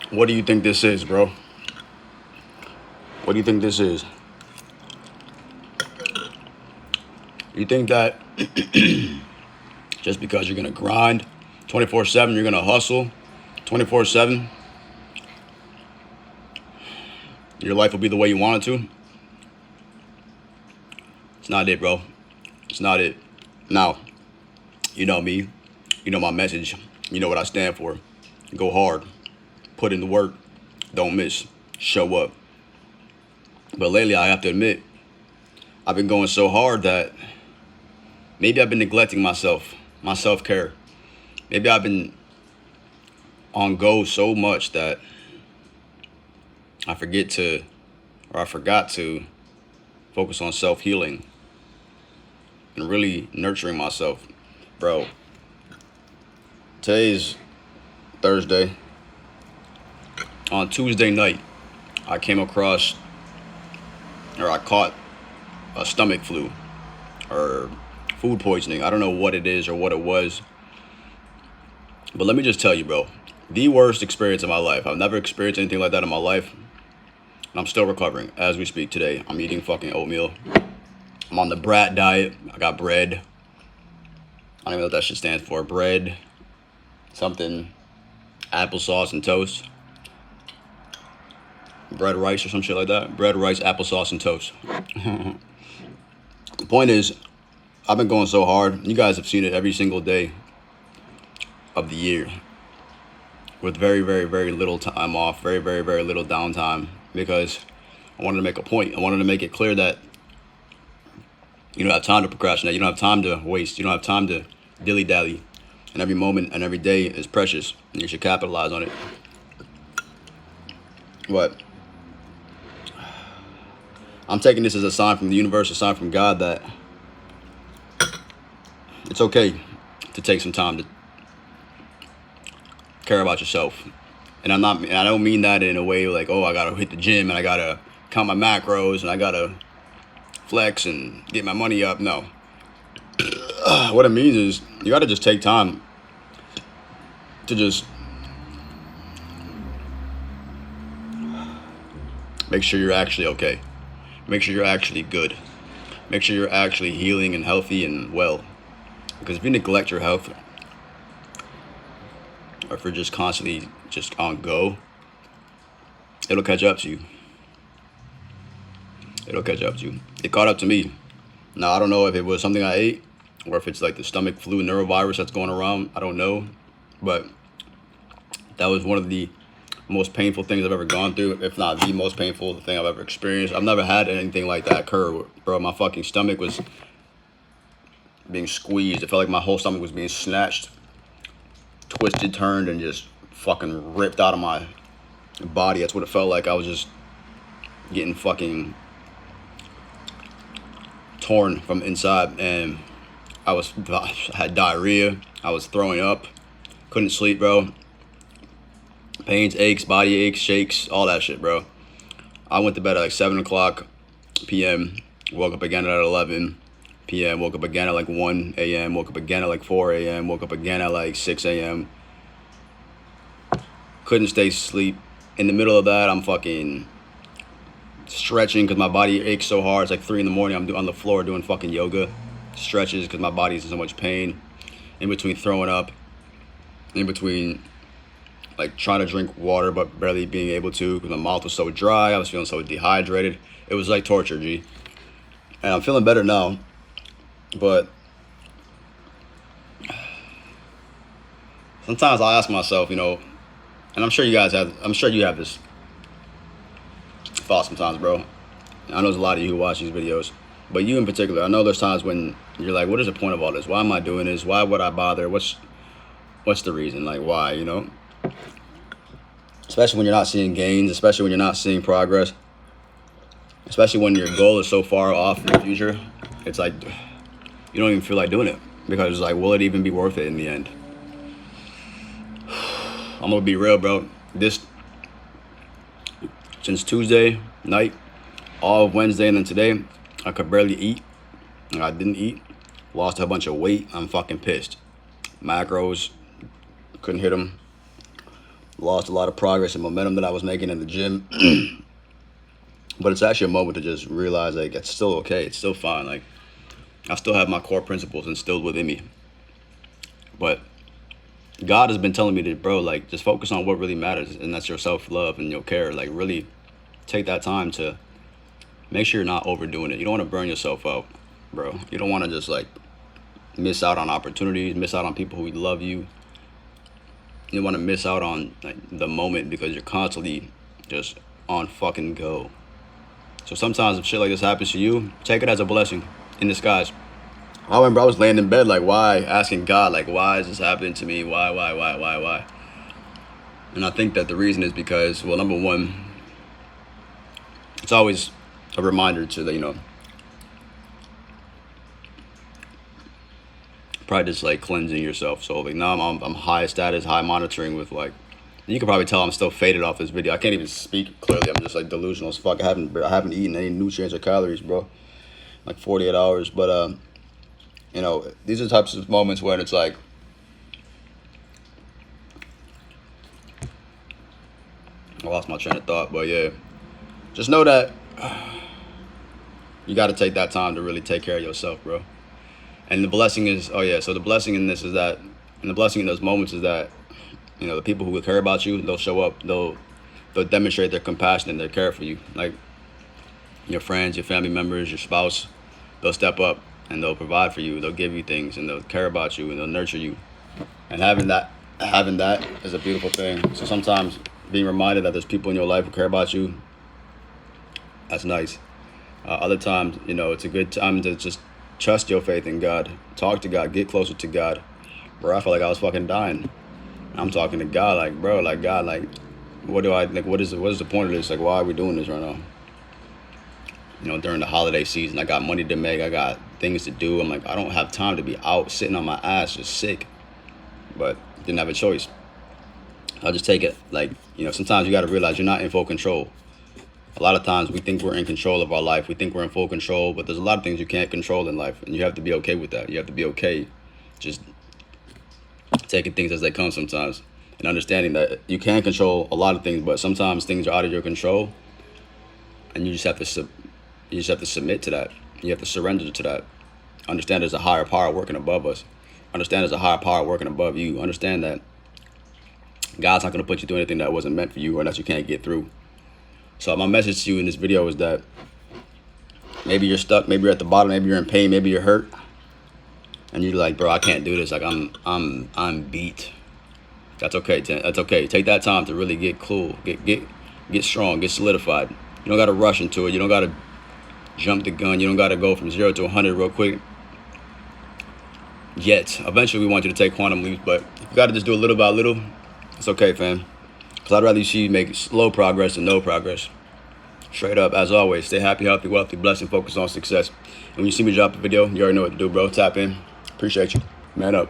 What do you think this is, bro? What do you think this is? You think that just because you're gonna grind 24/7, you're gonna hustle 24/7, your life will be the way you want it to? It's not it, bro. It's not it. Now, you know me. You know my message. You know what I stand for. Go hard. Put in the work. Don't miss. Show up. But lately, I have to admit, I've been going so hard that maybe I've been neglecting myself, my self-care. Maybe I've been on go so much that I forgot to focus on self-healing and really nurturing myself. Bro, today's Thursday. On Tuesday night, I caught a stomach flu or food poisoning. I don't know what it is or what it was. But let me just tell you, bro, the worst experience of my life. I've never experienced anything like that in my life. And I'm still recovering as we speak today. I'm eating fucking oatmeal. I'm on the brat diet. I got bread. I don't even know what that shit stands for. Bread, something, applesauce and toast. Bread rice or some shit like that. Bread, rice, applesauce, and toast. The point is, I've been going so hard. You guys have seen it every single day of the year with very, very, very little time off, very, very, very little downtime, because I wanted to make a point. I wanted to make it clear that you don't have time to procrastinate. You don't have time to waste. You don't have time to dilly-dally. And every moment and every day is precious, and you should capitalize on it. But I'm taking this as a sign from the universe, a sign from God that it's okay to take some time to care about yourself. And I don't mean that in a way like, oh, I gotta hit the gym and I gotta count my macros and I gotta flex and get my money up. No. What it means is you gotta just take time to just make sure you're actually okay. Make sure you're actually good. Make sure you're actually healing and healthy and well. Because if you neglect your health, or if you're just constantly just on go, it'll catch up to you. It'll catch up to you. It caught up to me. Now, I don't know if it was something I ate or if it's like the stomach flu neurovirus that's going around. I don't know. But that was one of the most painful things I've ever gone through, if not the most painful thing I've ever experienced. I've never had anything like that occur, bro. My fucking stomach was being squeezed. It felt like my whole stomach was being snatched, twisted, turned, and just fucking ripped out of my body. That's what it felt like. I was just getting fucking torn from inside, and I had diarrhea. I was throwing up. Couldn't sleep, bro. Pains, aches, body aches, shakes, all that shit, bro. I went to bed at like 7 o'clock p.m. Woke up again at 11 p.m. Woke up again at like 1 a.m. Woke up again at like 4 a.m. Woke up again at like 6 a.m. Couldn't stay asleep. In the middle of that, I'm fucking stretching because my body aches so hard. It's like 3 in the morning. I'm on the floor doing fucking yoga. Stretches because my body's in so much pain. In between throwing up. In between like trying to drink water but barely being able to because my mouth was so dry. I was feeling so dehydrated. It was like torture, G. And I'm feeling better now. But sometimes I ask myself, and I'm sure you have this thought sometimes, bro. I know there's a lot of you who watch these videos, but you in particular, I know there's times when you're like, what is the point of all this? Why am I doing this? Why would I bother? What's the reason? Like, why, Especially when you're not seeing gains, especially when you're not seeing progress, especially when your goal is so far off in the future. It's like, you don't even feel like doing it because it's like, will it even be worth it in the end? I'm gonna be real, bro. Since Tuesday night, all of Wednesday, and then today, I could barely eat. I didn't eat. Lost a bunch of weight. I'm fucking pissed. Macros, couldn't hit them. Lost a lot of progress and momentum that I was making in the gym. But it's actually a moment to just realize, like, it's still okay. It's still fine. Like, I still have my core principles instilled within me. But God has been telling me that, bro, like, just focus on what really matters, and that's your self-love and your care. Like, really take that time to make sure you're not overdoing it. You don't want to burn yourself out, bro. You don't want to just, like, miss out on opportunities, miss out on people who love you. You want to miss out on, like, the moment because you're constantly just on fucking go. So sometimes if shit like this happens to you, take it as a blessing in disguise. I remember I was laying in bed, like, why? Asking God, like, why is this happening to me? Why? And I think that the reason is because, well, number one, it's always a reminder to the, practice, like, cleansing yourself. So, like, now I'm high status, high monitoring with, like, you can probably tell I'm still faded off this video. I can't even speak clearly. I'm just, like, delusional as fuck. I haven't eaten any nutrients or calories, bro. Like 48 hours. But these are the types of moments when it's like, I lost my train of thought, but yeah, just know that you got to take that time to really take care of yourself, bro. And the blessing is, so the blessing in this is that, and the blessing in those moments is that, the people who care about you, they'll show up, they'll demonstrate their compassion and their care for you. Like your friends, your family members, your spouse, they'll step up and they'll provide for you. They'll give you things and they'll care about you and they'll nurture you. And having that is a beautiful thing. So sometimes being reminded that there's people in your life who care about you, that's nice. Other times, it's a good time to just trust your faith in God. Talk to God. Get closer to God. Bro, I felt like I was fucking dying. I'm talking to God, like, bro, like, God, like, what is the point of this? Like, why are we doing this right now? During the holiday season, I got money to make. I got things to do. I'm like, I don't have time to be out sitting on my ass just sick. But didn't have a choice. I'll just take it. Like, sometimes you got to realize you're not in full control. A lot of times we think we're in control of our life. We think we're in full control, but there's a lot of things you can't control in life. And you have to be okay with that. You have to be okay just taking things as they come sometimes. And understanding that you can control a lot of things, but sometimes things are out of your control. And you just have to submit to that. You have to surrender to that. Understand there's a higher power working above us. Understand there's a higher power working above you. Understand that God's not going to put you through anything that wasn't meant for you or that you can't get through. So my message to you in this video is that maybe you're stuck, maybe you're at the bottom, maybe you're in pain, maybe you're hurt, and you're like, bro, I can't do this. Like, I'm beat. That's okay. That's okay. Take that time to really get cool, get strong, get solidified. You don't got to rush into it. You don't got to jump the gun. You don't got to go from 0 to 100 real quick. Yet, eventually we want you to take quantum leaps, but if you got to just do a little by little, it's okay, fam. Because I'd rather you see you make slow progress than no progress. Straight up, as always, stay happy, healthy, wealthy, blessed, and focus on success. And when you see me drop a video, you already know what to do, bro. Tap in. Appreciate you. Man up.